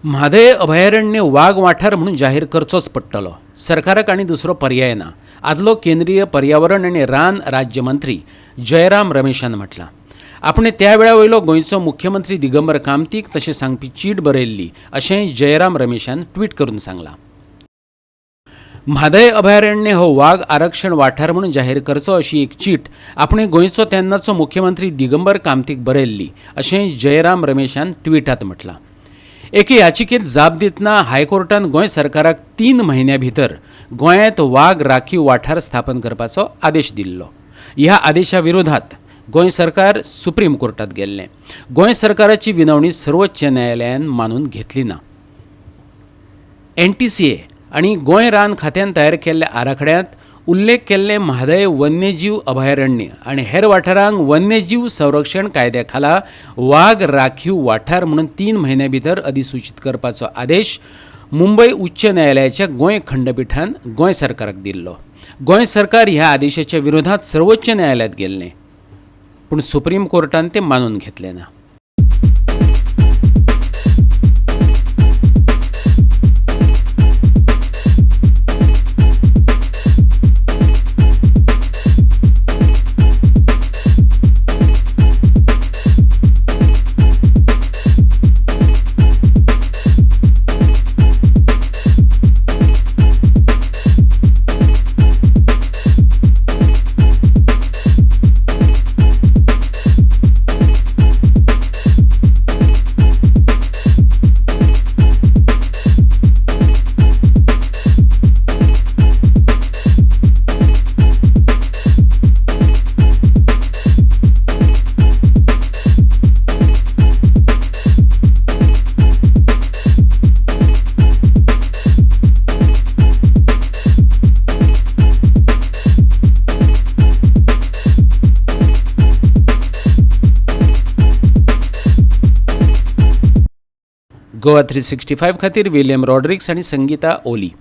म्हादय अभयारण्य वाघ वाठार म्हणून जाहीर करचोच पडटलो. सरकाराक आनी दुसरो पर्याय ना, आदलो केंद्रीय पर्यावरण आनी रान राज्यमंत्री जयराम रमेशान म्हटलां. आपणे त्या वेळा वयलो गोंयचो मुख्यमंत्री दिगंबर कामतीक तशें सांगपी चीट बरयल्ली अशें जयराम रमेशान ट्वीट करून सांगलां. म्हादय अभयारण्य हो वाघ आरक्षण वाठार म्हणून जाहीर करचो अशी एक चीट आपणे गोंयचो तेन्नाचो मुख्यमंत्री दिगंबर कामतीक बरयल्ली अशें जयराम रमेशान ट्विटांत म्हटलां. एके याचिकेत जाप दितना हायकोर्टान गोंय सरकाराक 3 म्हयन्यां भितर गोंयांत वाघ राखीव वाठार स्थापन करपाचो आदेश दिल्लो. ह्या आदेशा विरोधात गोंय सरकार सुप्रीम कोर्टात गेल्लें. गोंय सरकाराची विनवणी सर्वोच्च न्यायालयान मानून घेतली ना. NTCA आनी गोंय रान खात्यान तयार केल्ल्या आराखड्यांत उल्लेख केल्ले म्हादय वन्यजीव अभयारण्य आनी हेर वाठारांक वन्यजीव संरक्षण कायद्या खाला वाघ राखीव वाठार म्हणून 3 म्हयन्यां भितर अधिसूचित करपाचो आदेश मुंबय उच्च न्यायालयाच्या गोंय खंडपीठान गोंय सरकाराक दिल्लो. गोंय सरकार ह्या आदेशाच्या विरोधात सर्वोच्च न्यायालयात गेल्लें, पूण सुप्रीम कोर्टान तें मानून घेतलें ना. गोवा 365 खातीर विलियम रॉड्रिक्स आनी संगीता ओली.